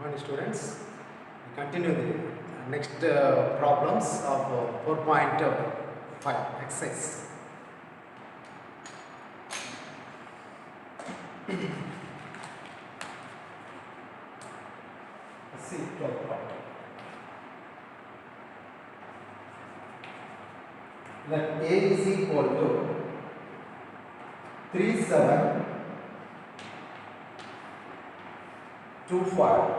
Morning students, we continue the next problems of 4.5 exercise. Let's see 12 part. Let A is equal to 3, 7, 2, 5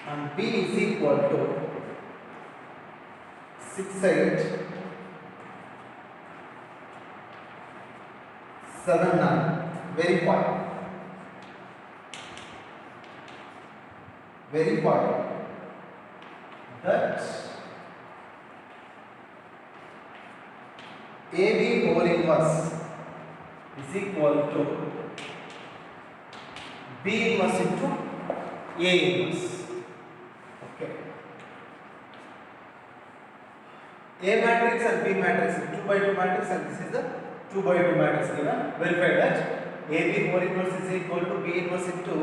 and B is equal to 6, 8, 7, 9. Verify that AB whole inverse is equal to B inverse into A inverse. Okay. A matrix and B matrix is 2 by 2 matrix and this is the 2 by 2 matrix given. Verify that AB whole inverse is equal to B inverse into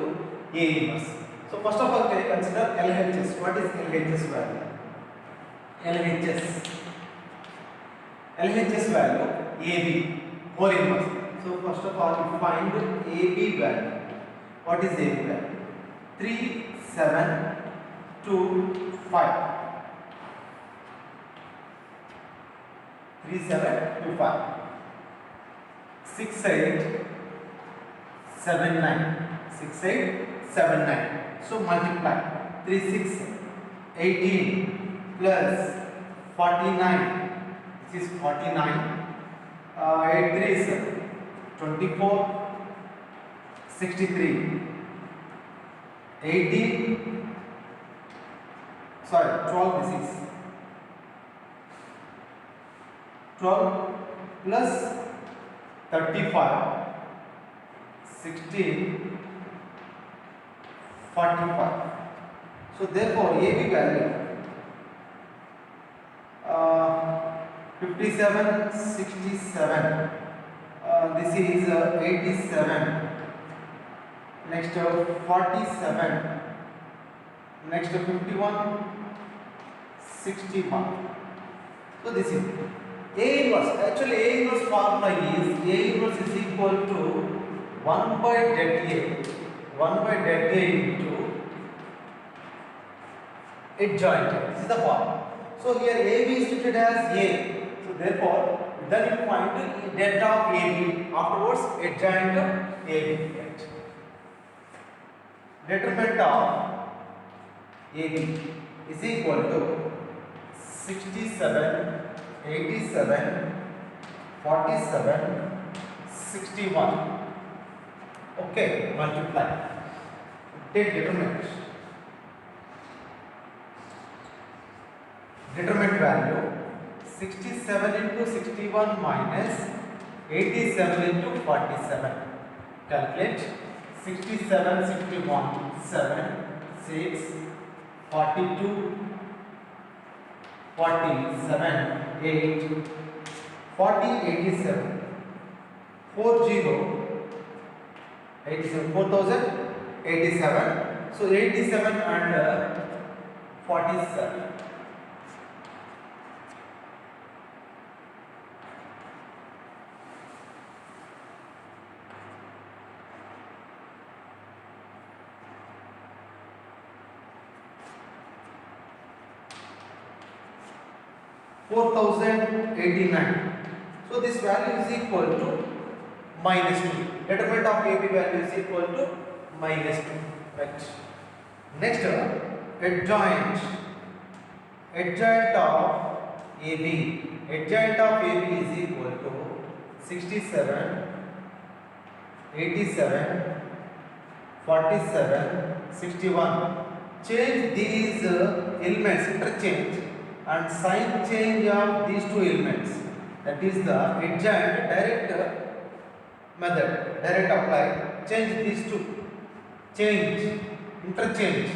A inverse. So first of all, can you consider LHS? What is LHS value? LHS value AB whole inverse. So first of all, you find AB value. What is AB value? 3, 7, 2, 5. 3, 7, 2, 5. 6, 8, 7, 9. 6, 8, 7, 9. So multiply 3, 6, 18 plus 49, which is 49. 8, 3 is 24, 63. 18, sorry, 12 this is 12 plus 35, 16, 45. So therefore AB value 57, 67. This is 87. Next 47. Next 51, 61. So this is A inverse. Actually A inverse formula is A inverse is equal to 1 by det A. 1 by det A into adjoint. This is the formula. So here AB is treated as A. So therefore, then you find the det of AB. Afterwards, adjoint of AB. Right. Determinant of AB is equal to 67, 87, 47, 61. Okay, multiply. Take determinant. Determinant value 67 into 61 minus 87 into 47. Calculate 67, 61, 7, 6, 42, 47, 8, 40, 87, 40, 87, 4087. So 87 and 47. $4,089. So this value is equal to minus 2. Determinant of AB value is equal to minus 2. Right. Next, adjoint. Adjoint of AB. Adjoint of AB is equal to 67, 87, 47, 61. Change these elements, interchange and sign change of these two elements. That is the adjoint direct method. Direct apply. Change these two. Change. Interchange.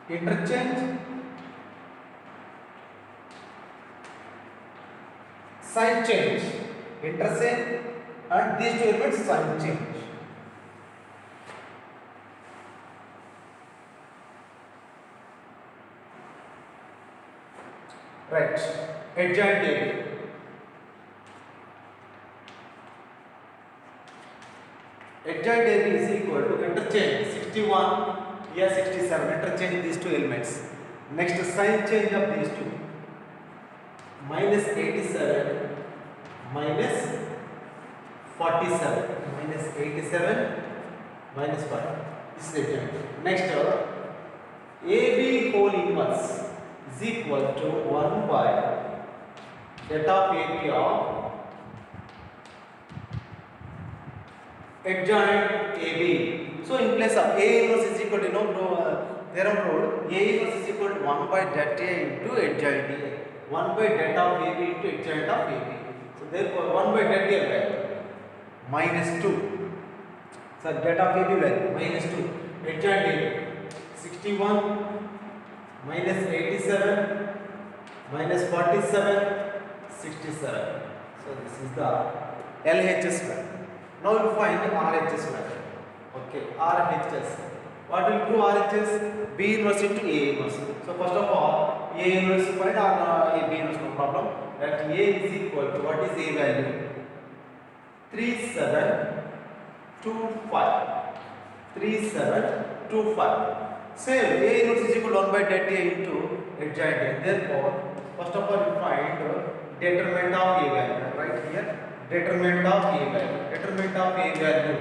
Interchange sign change, interchange, and these two elements sign change. Right, adjoint AB. Adjoint AB is equal to interchange 61, here 67, interchange these two elements. Next sign change of these two, minus 87 minus 47, minus 87 minus 40. This is adjoint. Next AB whole inverse is equal to 1 by that of AB of adjoint AB. So in place of A inverse is equal to theorem proved, A inverse is equal to 1 by that A into adjoint A. 1 by that of AB into adjoint of AB. So therefore 1 by that A value minus 2. So that of AB value minus 2. Adjoint A 61 minus 87 minus 47 67. So this is the LHS value. Now we find RHS value. Okay, RHS. What will prove RHS? B inverse into A inverse. So first of all, A inverse find or B inverse, no problem. That A is equal to, what is A value? 3725. 3725. Same, A inverse is equal to 1 by that A into adjoint A. Therefore, first of all, we find determinant of A value. Right here, determinant of A value. Determinant of A value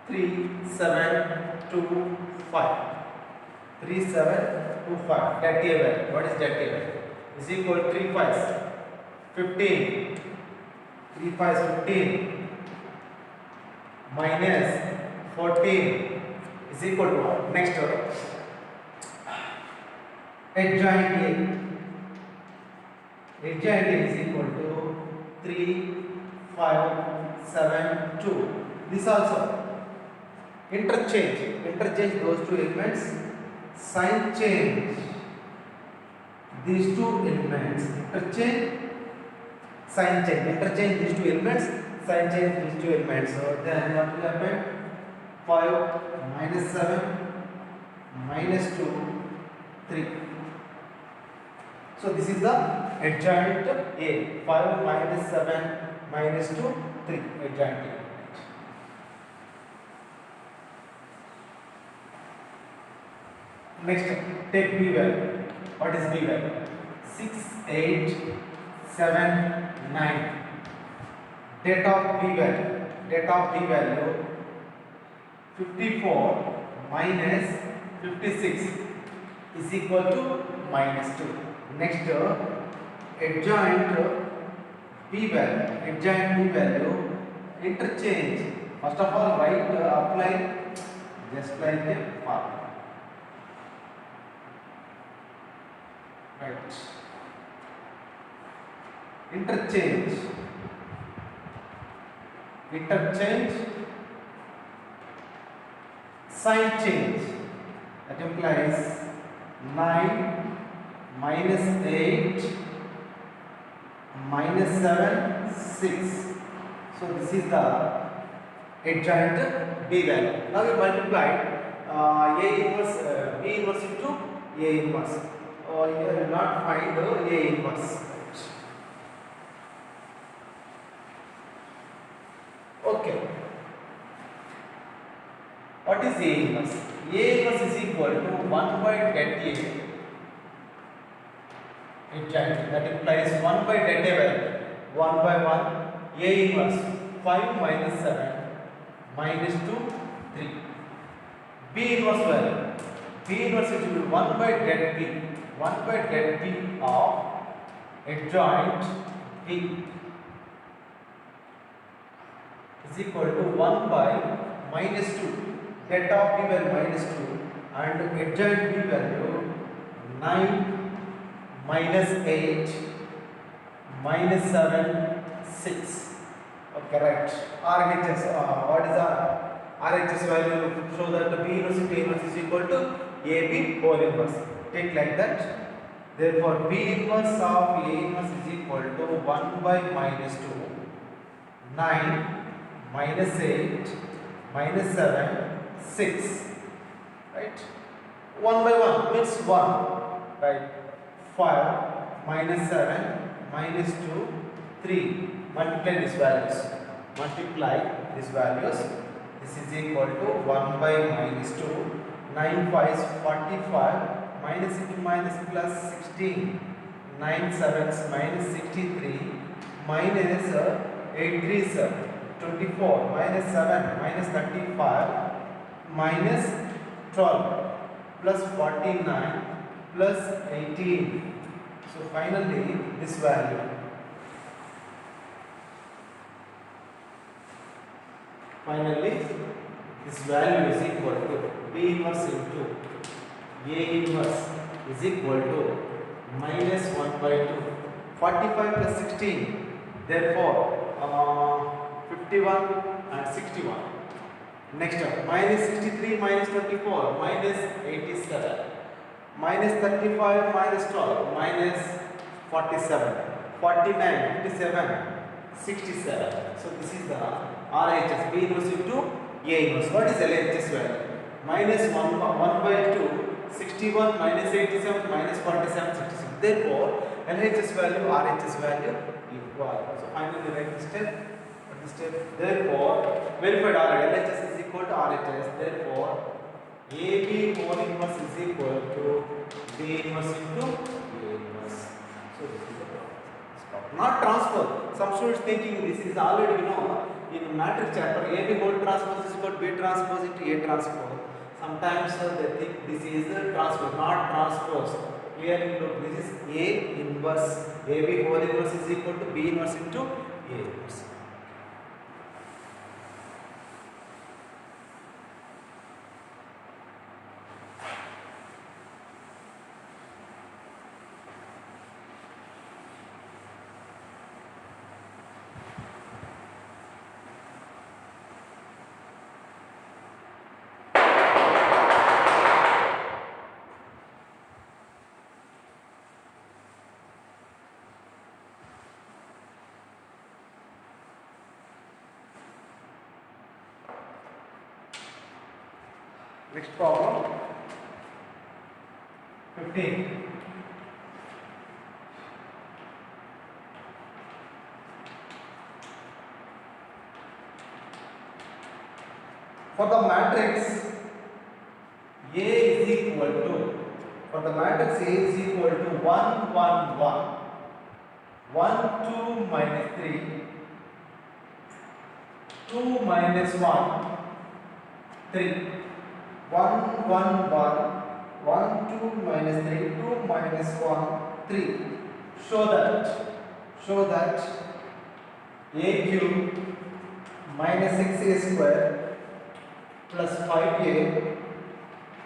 3725. 3725. That A value. What is that A value? Is equal to 3 5s 15. 3 5s 15 minus 14 is equal to what? Next, adjoint A. Adjoint A is equal to 3 5 7 2. This also interchange those two elements, sign change these two elements, interchange these two elements, sign change these two elements. So then what will happen? 5 minus 7 minus 2 3. So this is the adjoint A. 5 minus 7 minus 2 3, adjoint A. Next, take B value. What is B value? 6 8 7 9. Date of B value 54 minus 56 is equal to minus 2. Next, adjoint B value, interchange. First of all, write apply just like a formula. Right. Interchange, sign change. That implies 9 minus 8 minus 7 6. So this is the adjoint B value. Now we multiply A inverse B inverse into A inverse. You will not find A inverse. Okay. What is A inverse? A inverse is equal to 1 by that A adjoint. That implies 1 by that A value. 1 by 1 A inverse 5 minus 7 minus 2 3. B inverse value. B inverse is equal to 1 by that B. 1 by that B of adjoint B is equal to 1 by minus 2. That of B value minus 2 and adjoint B value 9 minus 8 minus 7 6. Okay, right. RHS, what is our RHS value? Show that the B inverse into A inverse is equal to AB whole inverse. Take like that. Therefore, B inverse of A inverse is equal to 1 by minus 2, 9, minus 8, minus 7, 6. Right? 1 by 1 means 1. Right? 5, minus 7, minus 2, 3. Multiply these values. Multiply these values. This is equal to 1 by minus 2. 9 5 is 45. Minus into minus plus 16. 9 7 minus 63. Minus 8 3 is 24. Minus 7 minus 35. Minus 12 plus 49 plus 18. So finally this value. Finally this value is equal to B inverse into A inverse is equal to minus 1 by 2. 45 plus 16. Therefore 51 and 61. Next up, minus 63 minus 24 minus 87. Minus 35 minus 12 minus 47. 49, 57, 67. So this is the RHS. B inverse into A inverse. What is LHS value? Minus 1 by 2, 61 minus 87 minus 47, 66. Therefore, LHS value, RHS value equal. So finally write this step. Therefore, verified already. LHS is equal to RHS. Therefore, AB whole inverse is equal to B inverse into A inverse. So this is the problem. Not transfer. Some students thinking this is already in matrix chapter. AB whole transpose is equal to B transpose into A transpose. Sometimes they think this is the transpose, not transpose. Clearly look, this is A inverse. AB whole inverse is equal to B inverse into A inverse. Next problem 15. For the matrix A is equal to, for the matrix A is equal to 1 1 1, 1 2 minus 3, 2 minus 1, 3. 1 1 1, 1 2 minus 3, 2 minus 1, 3. Show that A cube minus 6A square plus 5A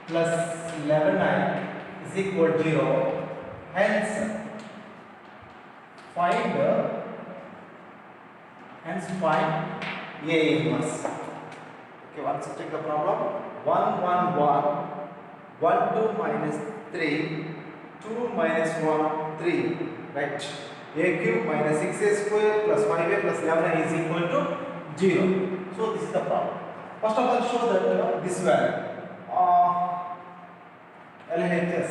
plus 11I is equal to 0. Hence find A inverse. Okay, once you take the problem. 1 1 1, 1 2 minus 3, 2 minus 1, 3. Right. A cube minus 6A square plus 5A plus 11A is equal to 0. So this is the problem. First of all, show that this value LHS.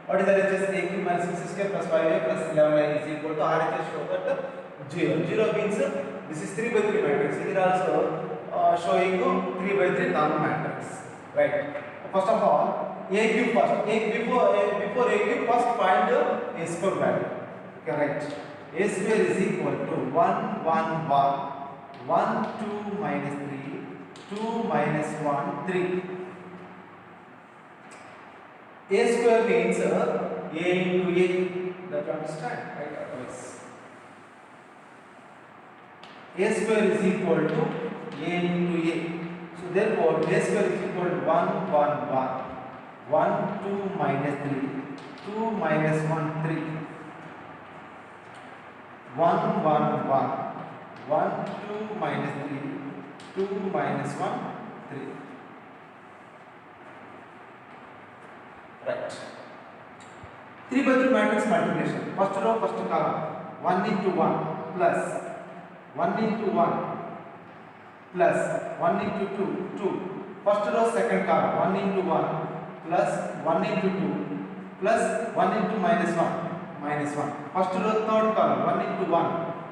What is LHS? A cube minus 6A square plus 5A plus 11A is equal to RHS. Show that 0. 0 means this is 3 by 3 matrix. It is also showing 3 by 3 normal matrix. Right. First of all, A cube first. Before A cube first find A square value. Correct. A square is equal to 1 1 1, 1 2 minus 3, 2 minus 1, 3. A square means A into A. That you understand, right? Otherwise, A square is equal to A into A. So therefore, A square is equal to 1 1 1, 1 2 minus 3, 2 minus 1, 3. 1 1 1, 1 2 minus 3, 2 minus 1, 3. Right. 3 by 3 matrix multiplication. First row, first column. 1 into 1 plus 1 into 1 plus 1 into 2, 2. First row, second column. 1 into 1 plus 1 into 2 plus 1 into minus 1, minus 1. First row, third column. 1 into 1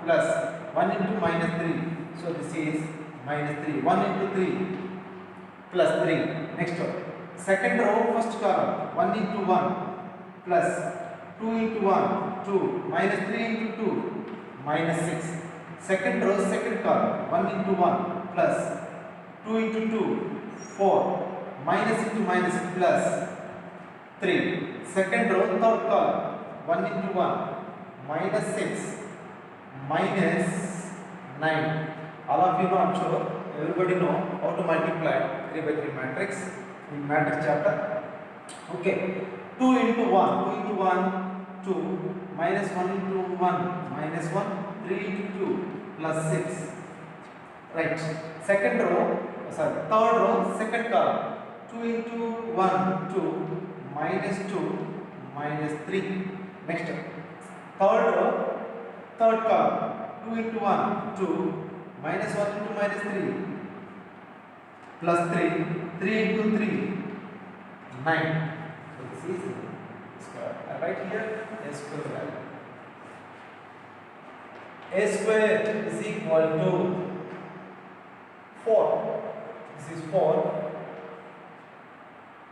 plus 1 into minus 3. So this is minus 3. 1 into 3 plus 3. Next row. Second row, first column. 1 into 1 plus 2 into 1, 2. Minus 3 into 2, minus 6. Second row, second column. 1 into 1 plus 2 into 2, 4. Minus into minus plus 3. Second row, third column. 1 into 1 minus 6 minus 9. All of you know, I'm sure everybody know how to multiply 3 by 3 matrix in matrix chapter. Okay, 2 into 1, 2 into 1 2, minus 1 into 1 minus 1, 3 into 2 plus 6. Right. Second row, sorry, third row, second column. 2 into 1 2 minus 2 minus 3. Next, third row, third column. 2 into 1 2 minus 1 into minus 3 plus 3, 3 into 3 9. So this is square. I write here a square value. A square is equal to 4. This is 4.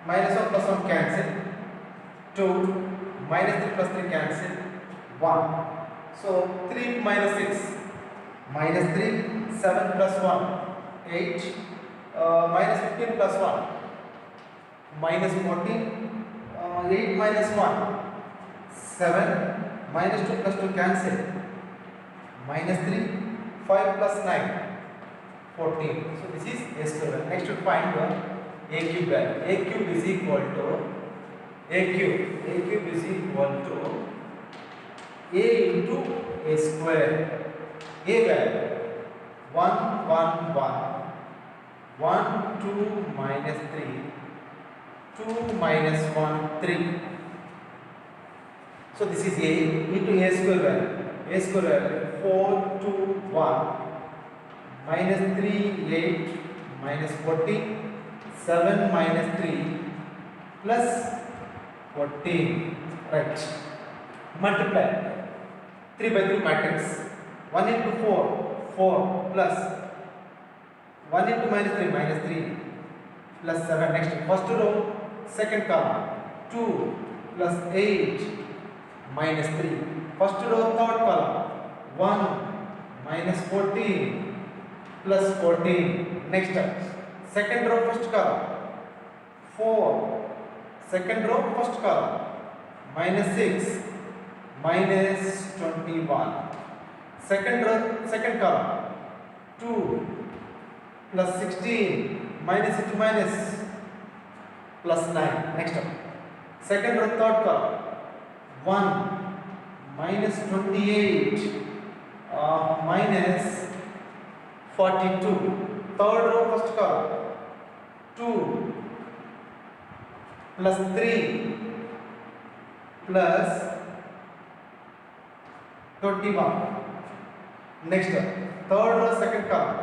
Minus 1 plus 1 cancel. 2. Minus 3 plus 3 cancel. 1. So 3 minus 6. Minus 3. 7 plus 1. 8. Minus 15 plus 1. Minus 14. 8 minus 1. 7. Minus 2 plus 2 cancel. Minus 3. 5 plus 9. 14. So this is a square. Next to find the a cube value. A cube is equal to a cube is equal to a into a square. A value 1 1 1 1 2 minus 3 2 minus 1 3. So this is a into a square value. A square value 4 2 1 minus 3 8 minus 14 7 minus 3 plus 14. Right. Multiply 3 by 3 matrix. 1 into 4 4 plus 1 into minus 3 minus 3 plus 7. Next, first row, second column. 2 plus 8 minus 3. First row, third column. 1 minus 14 plus 14. Next, second row, first column. 4. Second row, first column. Minus 6 minus 21. Second row, second column. 2 plus 16 minus into minus plus 9. Next up. Second row, third column. 1 minus 28 minus 42. Third row, first column. 2 plus 3 plus 21. Next, third row, second column.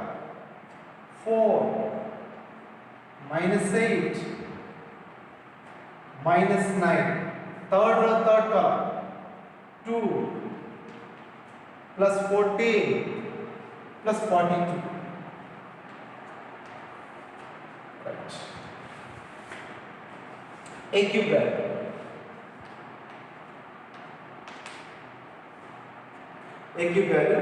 4 minus 8 minus 9. Third row, third column. 2 plus 14 plus 42. Right. A cube value. A cube value.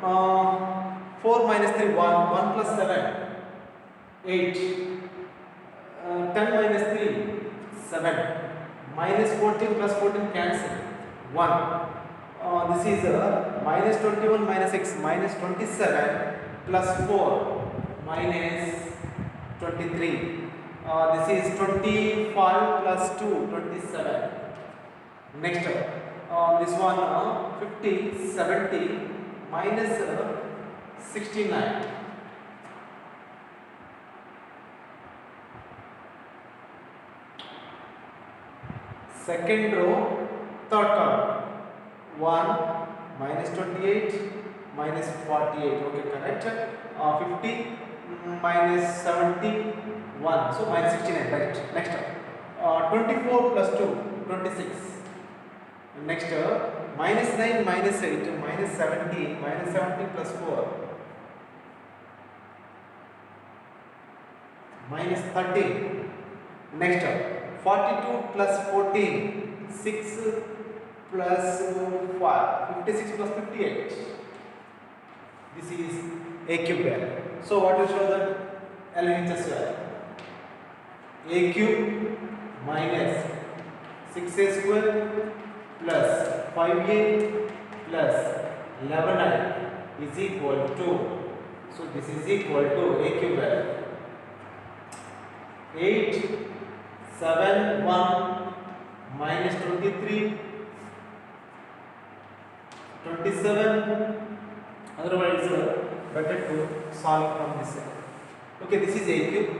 4 minus 3 1 1 plus 7 8 10 minus 3 7 minus 14 plus 14 cancel 1. This is minus 21 minus 6 minus 27 plus 4 minus 23. This is 25 plus 2 27. Next, this one 50 70 minus 69. Second row, third column. 1 minus 28 minus 48. Okay, correct. 50 minus 71. So minus 69. Right. Next. 24 plus 2, 26. Next. Minus 9 minus 8 minus 17 minus 17 plus 4 minus 13. Next. 42 plus 14, 6 plus 5, 56 plus 58. This is a cube value. So what will show that LHS value? A cube minus 6a square plus 5a plus 11i is equal to, so this is equal to a cube value 8 7 1 minus 23 27. Otherwise better to solve from this side. Okay, this is a cube,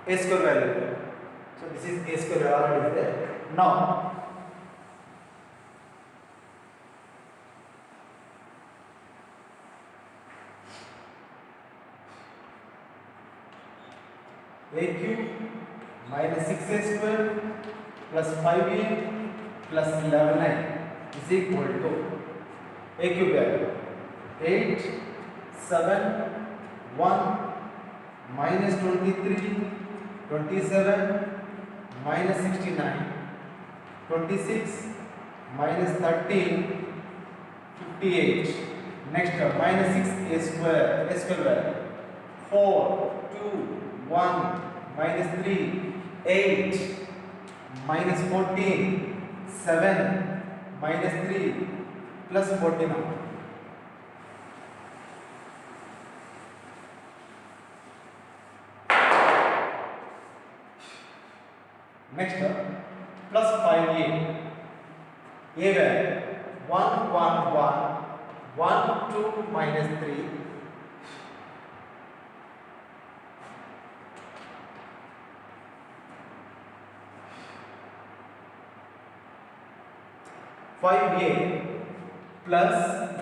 a square value. So this is a square already there. Now a cube minus 6a square plus 5a plus 11i is equal to a cube value 8 7 1 minus 23 27 minus 69 26 minus 13 58. Next minus 6a square value 4 2 1 minus 3 8 minus 14 7 minus 3 plus 14. Next plus 5a value 1 1 1 1 2 minus 3 5a plus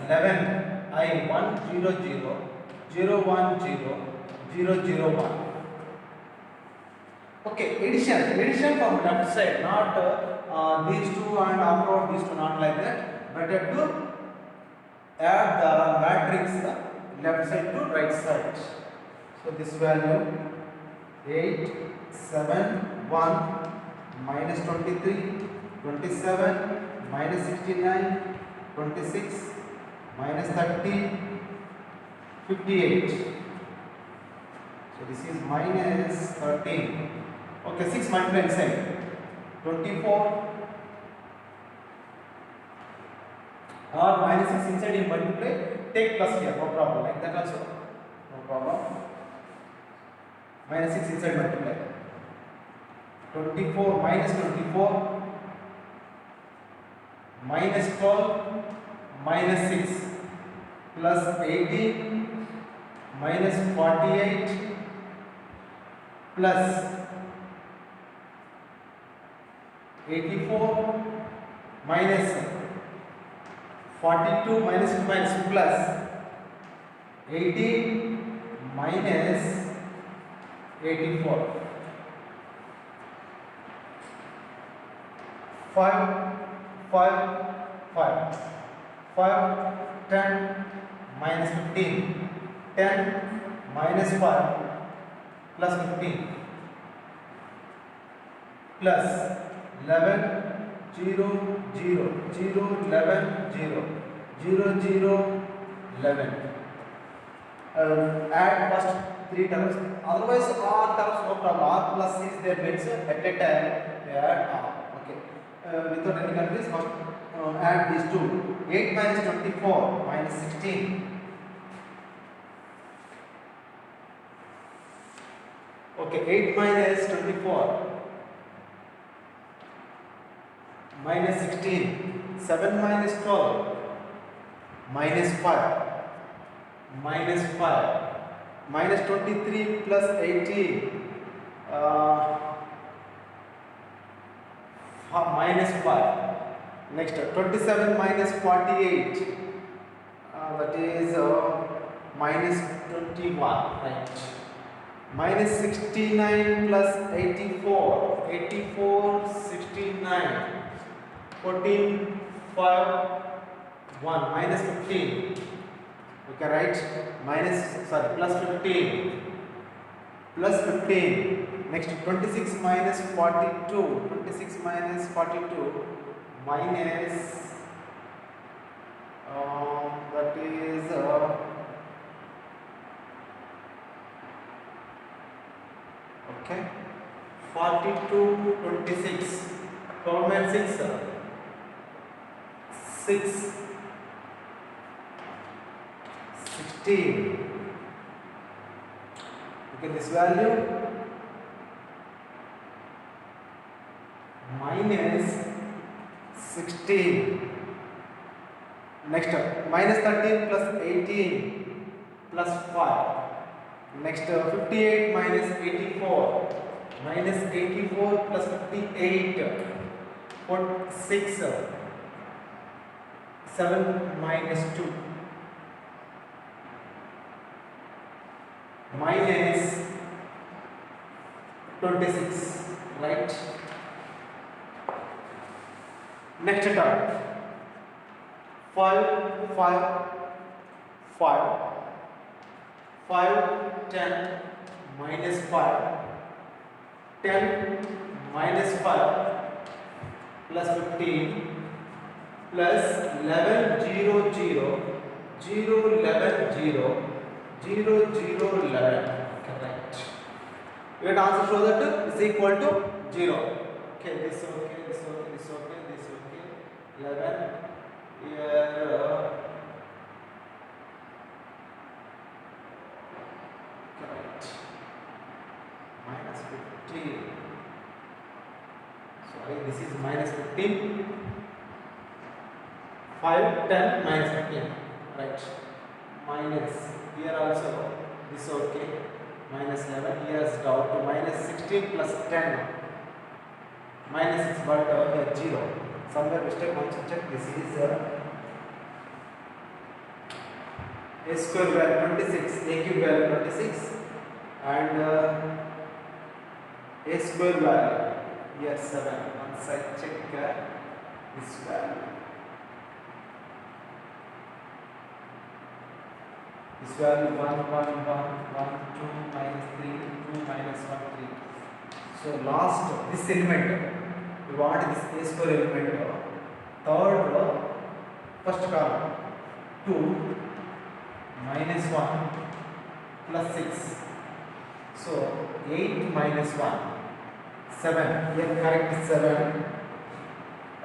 11 I 1 0 0 0 1 0 0 0 1. Okay, addition from left side, not these two and after these two, not like that. Better to add the matrix left side to right side. So this value 8 7 1 minus 23 27 minus 69 26 minus 30 58. So this is minus 13. Okay, 6 multiply inside 24 or minus 6 inside you multiply, take plus here, no problem, like that also, no problem. Minus 6 inside multiply 24 minus 24 minus 12 minus 6 plus 18 minus 48 plus 84 minus 42 minus plus 18 minus 84 5 5 5 5 10 minus 15 10 minus 5 plus 15 plus 11 0 0 0 11 0 0 0 11. Add first 3 terms, otherwise r terms no problem, r plus is there means at a time we add r. Okay, without any confusion first add these two. 8 minus 24 minus 16. Okay, 8 minus 24 minus 16, 7 minus 12 minus 5 minus 5 minus 23 plus 18 minus 5 Next 27 minus 48, that is minus 21, right? Minus 69 plus 84, 84, 69, 14, 5, 1, minus 15. Okay, right? Plus 15. Plus 15. Next 26 minus 42. 26 minus 42 minus that is okay, 42 26. Common 6 6 16. Okay, this value minus 16. Next minus 13 plus 18 plus 5. Next 58 minus 84. Minus 84 plus 58. 6 7 minus 2. Minus 26, right? Next term 5 5 5 5 10 minus 5 10 minus 5 plus 15 plus 11 0 0 0 11 0 0 0 11. Correct. You can also show that is equal to 0. Okay, this okay, this okay, this okay, this okay. 11 here. Correct. Minus 15. Sorry, this is minus 15. 5, 10, minus 15. Right. Minus. Here also this okay, minus 11, here is down to minus 16 plus 10, minus 6, but here 0. Somewhere mistake once you check, this is a square value 26, a cube value 26, and a square value here 7. Once I check this value. This value 1, 1, 1, 1, 2, minus 3, 2, minus 1, 3. So last, this element, we want this A square element, third row, first column, 2, minus 1, plus 6. So 8 minus 1, 7. Here correct 7,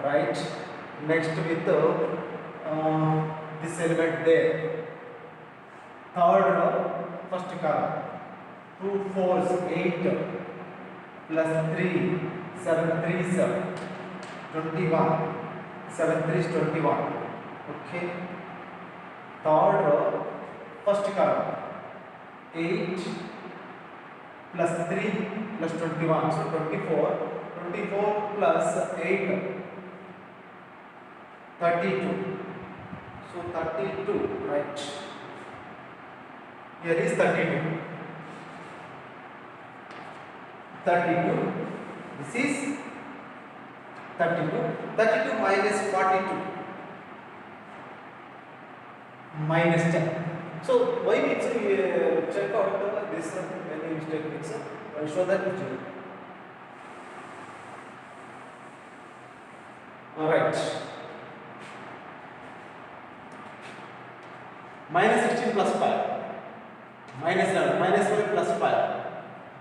right? Next with this element there. Third row, first column, 2 4s 8 plus 3, 7 3s 21, 7 3s 21. Okay. Third row, first column, 8 plus 3 plus 21, so 24, 24 plus 8, 32. So 32, right? Here is 32. 32. This is 32. 32 minus 42. Minus 10. So why we check out this any mistake means I show that picture. Alright. Minus 16 plus 5. Minus 11, minus 5 plus 5,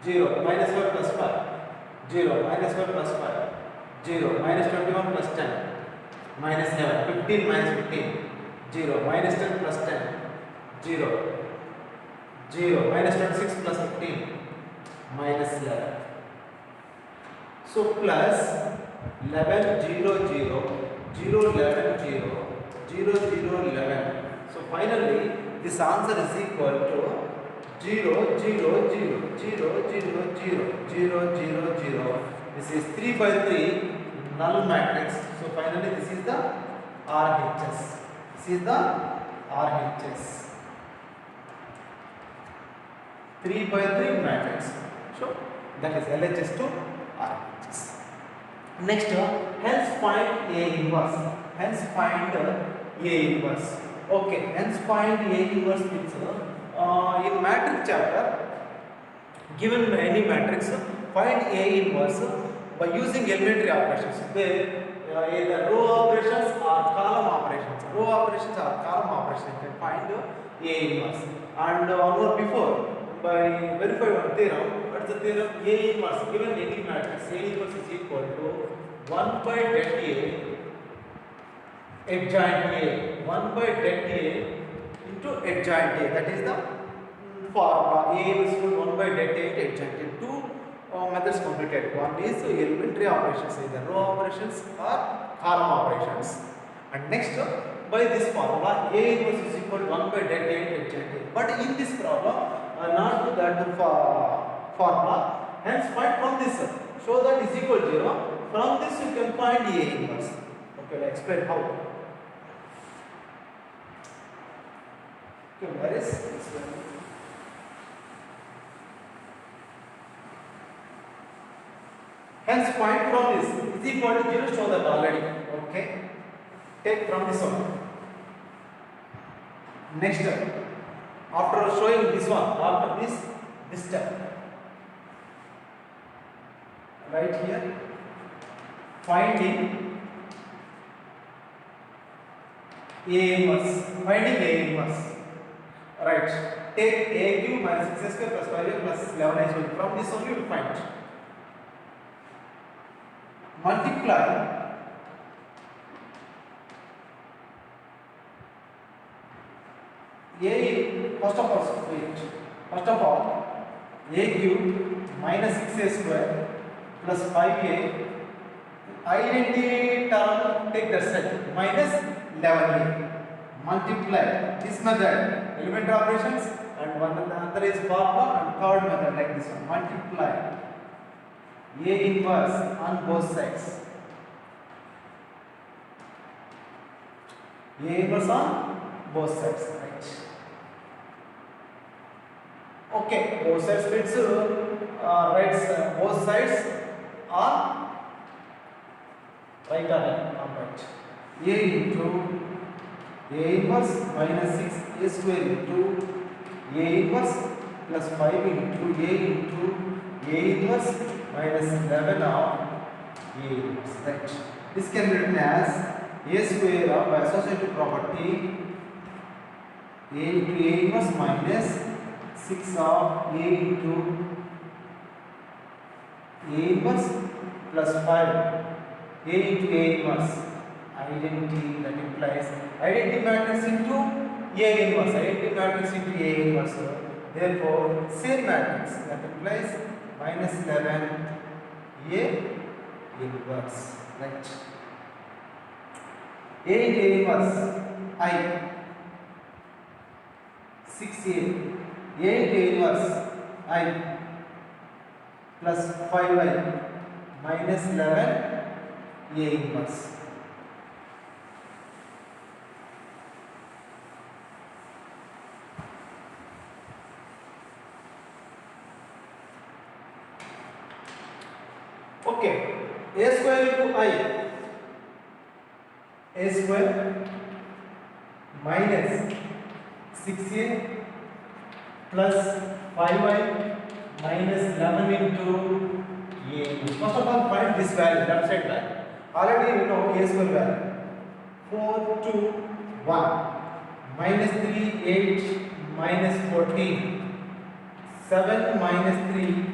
0, minus 5 plus 5, 0, minus 5 plus 5, 0, minus 21 plus 10, minus 11, 15 minus 15, 0, minus 10 plus 10, 0, 0, minus 26 plus 15, minus 11. So plus 11, 0, 0, 0, 11, 0, 0, 0, 11. So finally this answer is equal to 0, 0, 0, 0, 0, 0, 0, 0, 0. This is 3 by 3 null matrix. So finally this is the RHS. This is the RHS. 3 by 3 matrix. So that is LHS to RHS. Next, hence find A inverse. Hence find A inverse. Okay, hence find A inverse means in matrix chapter, given any matrix, find A inverse by using elementary operations. They either row operations or column operations. Row operations or column operations. You can find A inverse. And one more before, by verify one theorem. What's the theorem? A inverse. Given any matrix, A inverse is equal to 1 by det A adjoint A. 1 by det A into adjoint A. That is the formula. A is equal to 1 by det A adjoint A. Two methods completed. One is elementary operations, either row operations or column operations. And next, by this formula, A inverse is equal to 1 by det A adjoint A. But in this problem, not to that formula. Hence, find from this. Show that is equal to 0. From this, you can find A inverse. Okay, let's explain how. Okay, where is this one? Hence, find from this is equal to 0. Show that already. Okay, take from this one. Next step. After showing this one, after this step, right here, finding A inverse. Finding A inverse. Right. Take A cube minus 6 square plus 5a plus 11h. From this only you will find. Multiply A, first of all, A cube minus 6a square plus 5a, identity term take that side, minus 11a. Multiply this method, elementary operations, and one another is formula, and third method like this one. Multiply A inverse on both sides. A inverse on both sides, right? Okay, both sides means both sides are right or right. A into A inverse minus 6 A square into A inverse plus 5 into A inverse minus 11 of A inverse. Right. This can be written as A square of by associative property A into A inverse minus 6 of A into A inverse plus 5 A into A inverse. Identity, that implies identity matrix into A inverse. Identity matrix into A inverse. Therefore, same matrix, that implies minus 11 A inverse. Right. A into A inverse I 6A. A into A inverse I plus 5I minus 11 A inverse. Okay, A square into I, A square minus 6A plus 5I minus 11 into A. First of all, find this value, left side value. Already we know A square value. 4, 2, 1. Minus 3, 8, minus 14. 7 minus 3,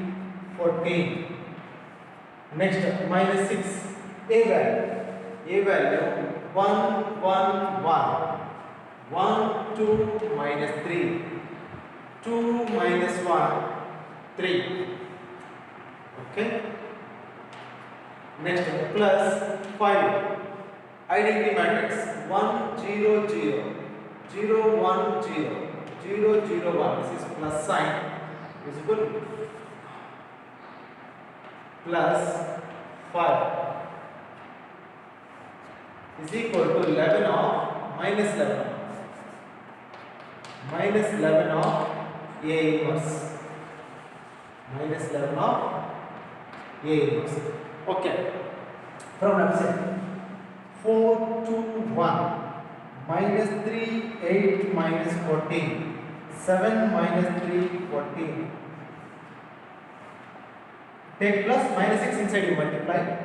14. Next, minus 6. A value 1, 1, 1. 1, 2, minus 3. 2 minus 1, 3. Okay. Next, plus 5. Identity matrix 1, 0, 0. 0, 1, 0. 0, 0, 1. This is plus sign. Visible? Plus 5. is equal to 11 of minus 11 of A inverse, minus 11 of A inverse. Okay, from left side 4 to 1 minus 3 8 minus 14 7 minus 3 14. Take plus minus 6 inside, you multiply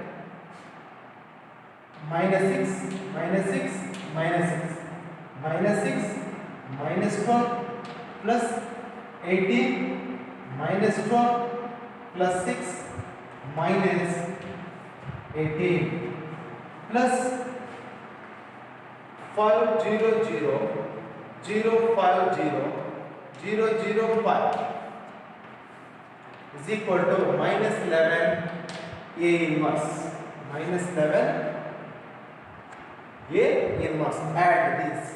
minus 6 minus 6 minus 6 minus 6 minus 12 plus 18 minus 12 plus 6 minus 18 plus 500 050 005 is equal to minus 11 A inverse, minus 11 A inverse. Add these.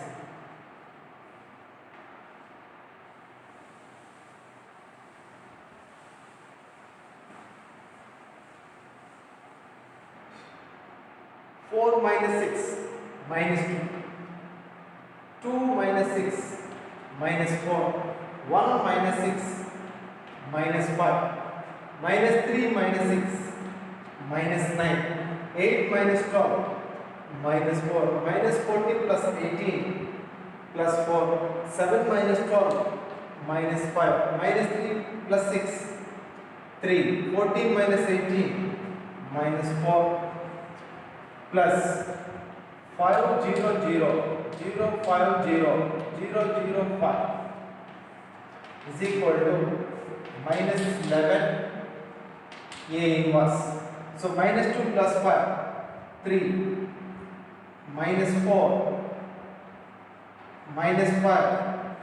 Four minus 6 minus 2, 2 minus 6 minus 4, 1 minus 6 minus 5, minus 3 minus 6 minus 9, 8 minus 12 minus 4, minus 40 plus 18 plus 4, 7 minus 12 minus 5, minus 3 plus 6 3, 14 minus 18 minus 4 plus 500 050 005 is equal to minus 11 A inverse. So minus 2 plus 5 3 minus 4 minus 5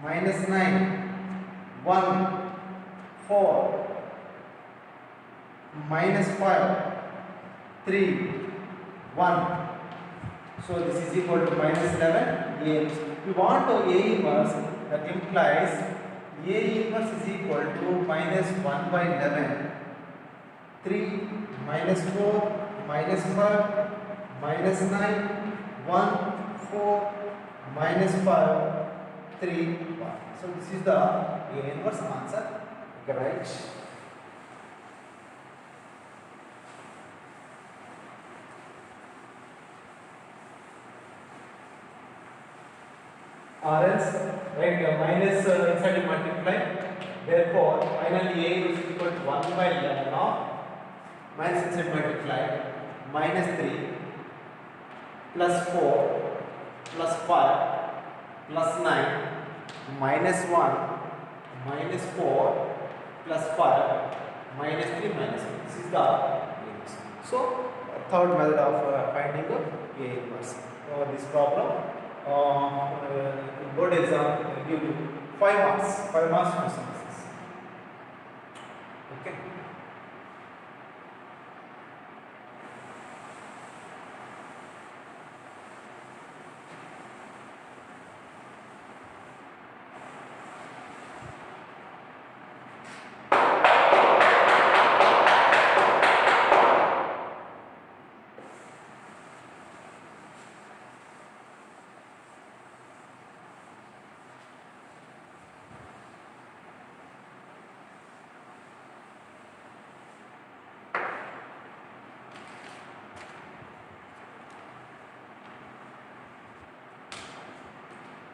minus 9 1 4 minus 5 3 1. So this is equal to minus 11 A. We want to A inverse, that implies A inverse is equal to minus 1 by 11, 3 minus 4 minus 5 minus 9 1 4 minus 5 3 1. So this is the A inverse answer. Okay, right? Or else, right, minus inside you multiply, therefore finally A is equal to 1 by 11 of minus inside multiply minus 3 plus 4 plus 5 plus 9 minus 1 minus 4 plus 5 minus 3 minus 1. This is the A inverse. So third method of finding the A inverse. This problem board exam give you 5 marks question. Okay.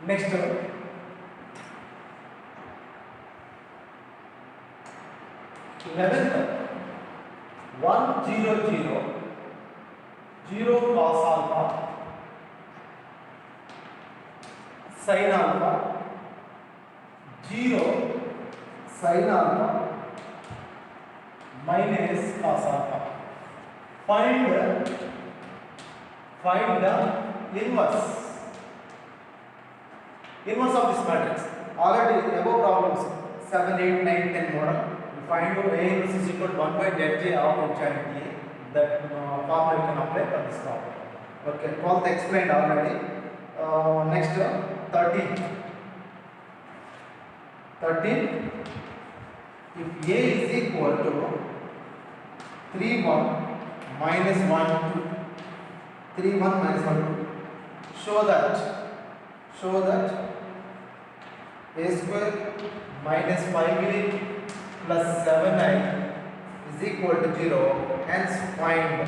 Next, 11th 1 0 0 0 cos alpha sin alpha 0 sin alpha minus cos alpha. Find the inverse of this matrix. Already above problems 7 8 9 10 model, we find A inverse is equal to 1 by delta J of H and A. That formula we can apply for this problem. Okay, 12th explained already. Next 13. If A is equal to 3 1 minus 1 2 3 1 minus 1 2. Show that a square minus 5a plus 7i is equal to 0. Hence find.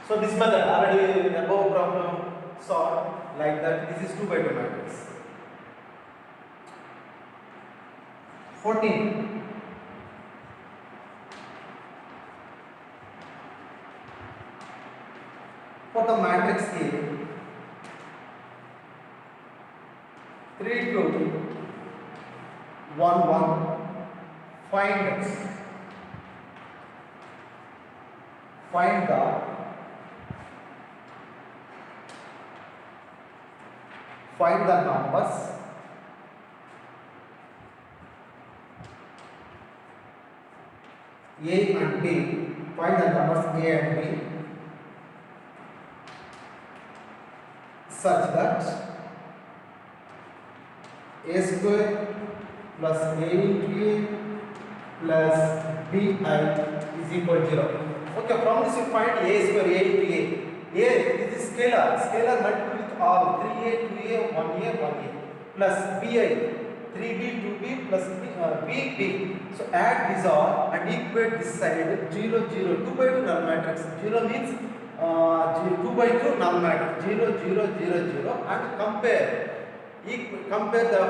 So this method already above problem solved like that. This is 2 by 2 matrix. 14. For the matrix A, 3 2 1 1, find the numbers A and B. Find the numbers A and B such that a square plus a into a plus bi is equal to 0. Okay, from this you find a square, a into a. A is scalar multiple with all 3a, 2a, 1a, 1a plus bi 3b, 2b plus b, b. So add these all and equate this side 0, 0, 2 by 2 null matrix. 0 means 2 by 2 null matrix 0, 0, 0, 0 and compare the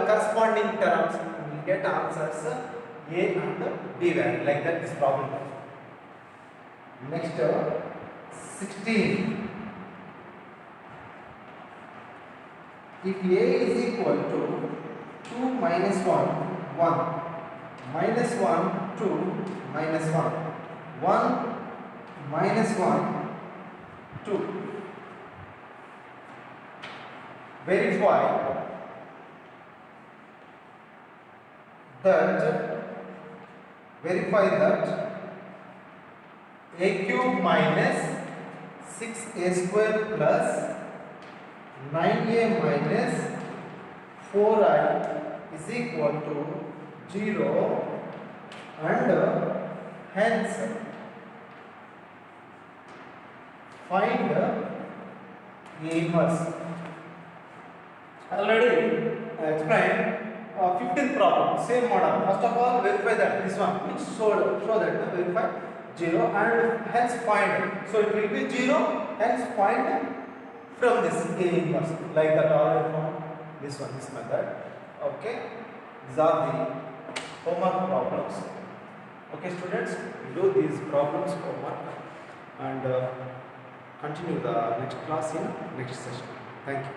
corresponding terms. You will get answers A and B value like that. This problem. Next 16. If A is equal to 2 minus 1, 1, minus 1, 2, minus 1, 1, minus 1, 2. Verify that a cube minus 6a square plus 9a minus 4i is equal to 0 and hence find a inverse. Already explained 15th problem, same model. First of all, verify that this one which show that verify 0 and hence find. So it will be 0, hence find from this A inverse like that already from this method. Okay, these are the homework problems. Okay students, do these problems homework and continue the next class in next session. Thank you.